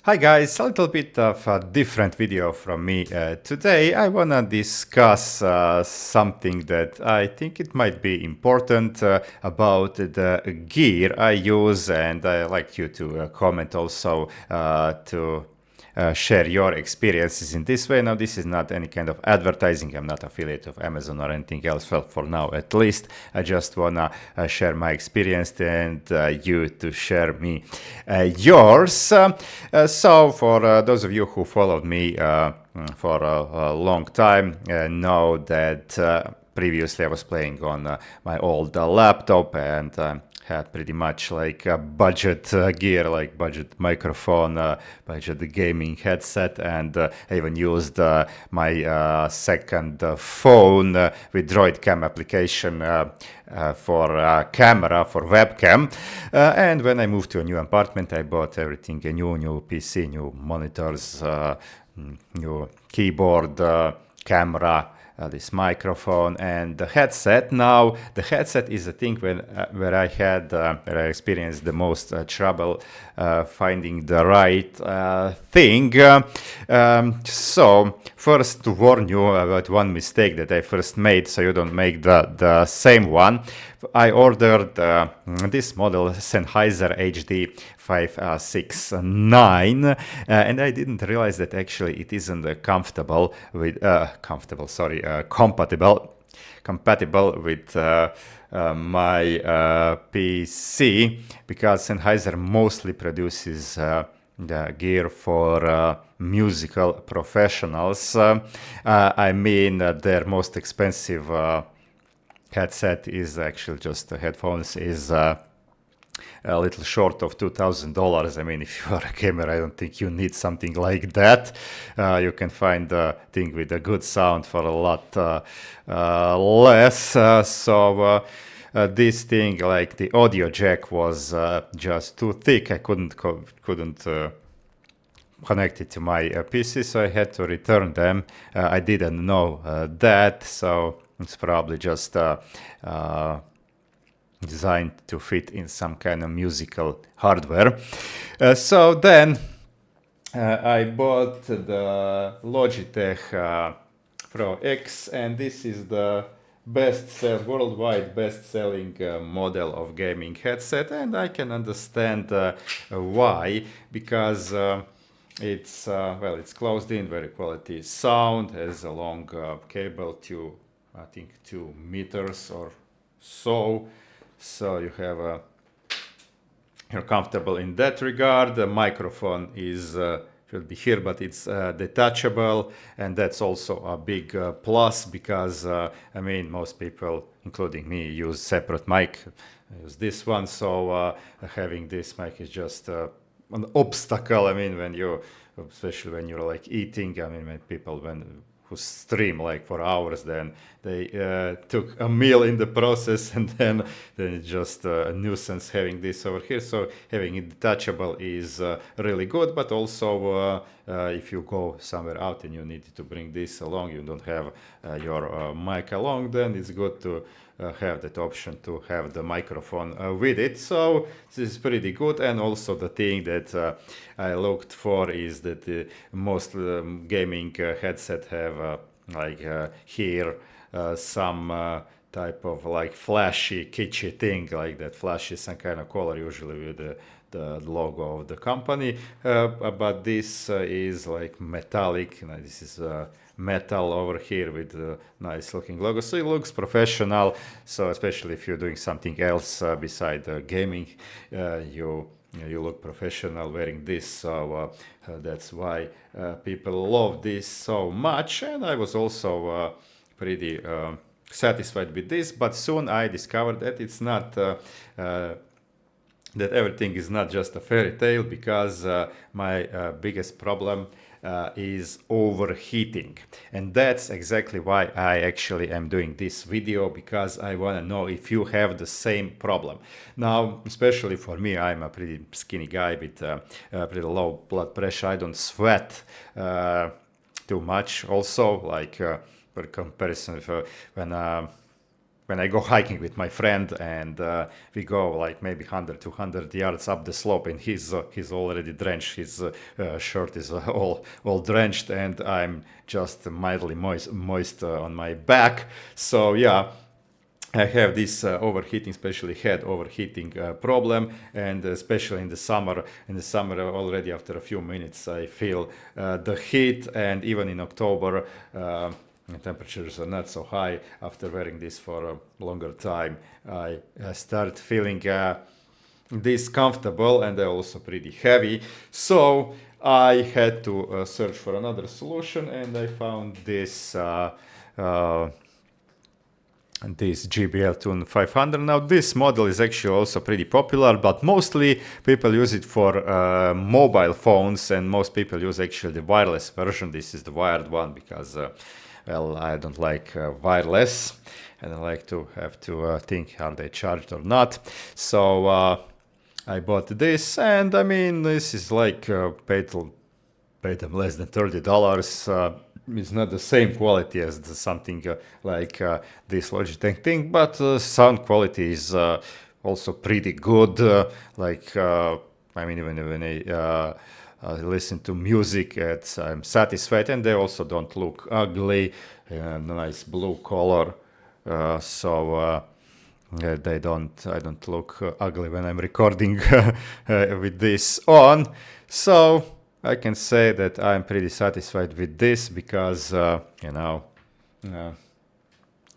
Hi guys, a little bit of a different video from me. Today I wanna discuss something that I think it might be important about the gear I use, and I like you to comment also to share your experiences in this way. Now, this is not any kind of advertising. I'm not affiliate of Amazon or anything else. Well, for now, at least, I just wanna share my experience and you to share me yours. So, for those of you who followed me for a long time, know that previously I was playing on my old laptop and had pretty much like a budget gear, like budget microphone, budget gaming headset, and I even used my second phone with Droidcam application for camera, for webcam. And when I moved to a new apartment, I bought everything new PC, new monitors, new keyboard, camera, this microphone and the headset. Now the headset is a thing where I had where I experienced the most trouble finding the right thing. So first, to warn you about one mistake that I first made, so you don't make the same one. I ordered this model Sennheiser HD 569, and I didn't realize that actually it isn't compatible with my PC, because Sennheiser mostly produces the gear for musical professionals. I mean, their most expensive headset is actually just the headphones is a little short of $2,000. I mean, if you are a gamer, I don't think you need something like that. You can find a thing with a good sound for a lot less. This thing, like the audio jack, was just too thick. I couldn't connect it to my PC, so I had to return them. I didn't know that, so it's probably just designed to fit in some kind of musical hardware. So then I bought the Logitech Pro X, and this is the worldwide best-selling model of gaming headset, and I can understand why, because it's closed in, very quality sound, has a long cable to I think 2 meters or so. So you're comfortable in that regard. The microphone is should be here, but it's detachable, and that's also a big plus, because I mean, most people, including me, use separate mic. I use this one, so having this mic is just an obstacle. I mean, especially when you're like eating. I mean, when people who stream like for hours, then they took a meal in the process, and then it's just a nuisance having this over here. So having it detachable is really good, but also if you go somewhere out and you need to bring this along, you don't have your mic along, then it's good to have that option to have the microphone with it. So this is pretty good. And also the thing that I looked for is that most gaming headset have here some type of like flashy, kitschy thing, like that flashes some kind of color, usually with the logo of the company. But this is like metallic. This is metal over here with a nice looking logo, so it looks professional. So especially if you're doing something else beside gaming, you look professional wearing this. So that's why people love this so much, and I was also pretty satisfied with this. But soon I discovered that it's not that everything is not just a fairy tale, because my biggest problem is overheating, and that's exactly why I actually am doing this video, because I want to know if you have the same problem. Now, especially for me, I'm a pretty skinny guy with pretty low blood pressure. I don't sweat too much also, like for comparison, when when I go hiking with my friend, and we go like maybe 100, 200 yards up the slope, and he's already drenched. His shirt is all drenched, and I'm just mildly moist on my back. So yeah, I have this overheating, especially head overheating problem, and especially in the summer. In the summer, already after a few minutes, I feel the heat, and even in October, the temperatures are not so high. After wearing this for a longer time, I start feeling discomfortable, and they're also pretty heavy. So I had to search for another solution, and I found uh, this JBL Tune 500. Now this model is actually also pretty popular, but mostly people use it for mobile phones, and most people use actually the wireless version. This is the wired one because well, I don't like wireless, and I like to have to think are they charged or not. So I bought this, and I mean this is like paid them less than $30. It's not the same quality as something like this Logitech thing, but sound quality is also pretty good. I mean, even when I listen to music, I'm satisfied, and they also don't look ugly. Nice blue color, so. I don't look ugly when I'm recording with this on. So I can say that I'm pretty satisfied with this because,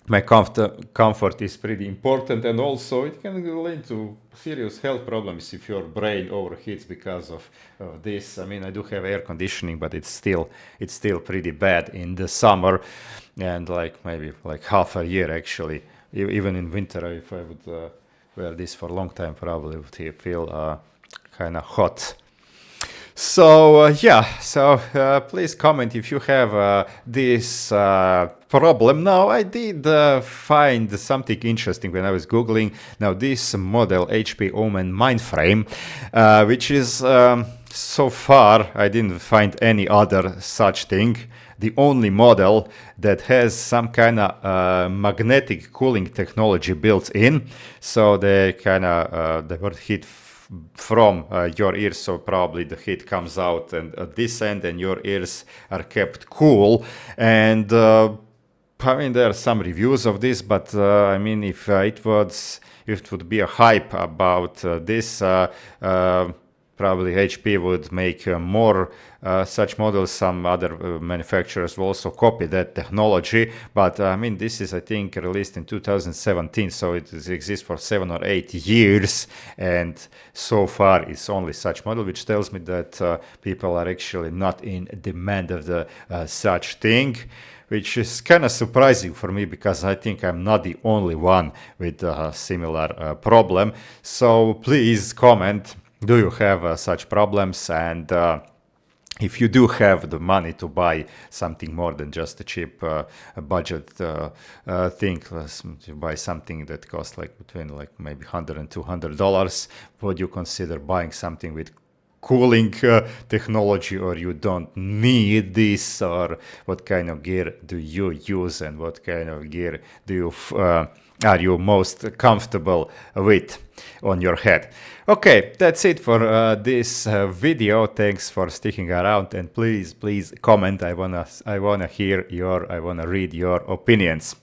my comfort is pretty important, and also it can lead to serious health problems if your brain overheats because of this. I mean, I do have air conditioning, but it's still pretty bad in the summer, and like maybe like half a year actually. Even in winter, if I would wear this for a long time, probably would feel kind of hot. So please comment if you have this problem. Now I did find something interesting when I was googling. Now this model HP Omen Mindframe, which is so far I didn't find any other such thing. The only model that has some kind of magnetic cooling technology built in, so they kind of they were heat from your ears, so probably the heat comes out and at this end, and your ears are kept cool. And I mean, there are some reviews of this, but I mean, if it would be a hype about this. Probably HP would make more such models. Some other manufacturers will also copy that technology. But I mean, this is, I think, released in 2017, so it exists for 7 or 8 years. And so far, it's only such model, which tells me that people are actually not in demand of the such thing, which is kind of surprising for me because I think I'm not the only one with a similar problem. So please comment. Do you have such problems? And if you do have the money to buy something more than just a cheap budget thing, to buy something that costs like between like maybe $100 and $200, would you consider buying something with cooling technology, or you don't need this? Or what kind of gear do you use, and what kind of gear do you are you most comfortable with on your head? Okay, that's it for this video. Thanks for sticking around, and please comment. I wanna read your opinions.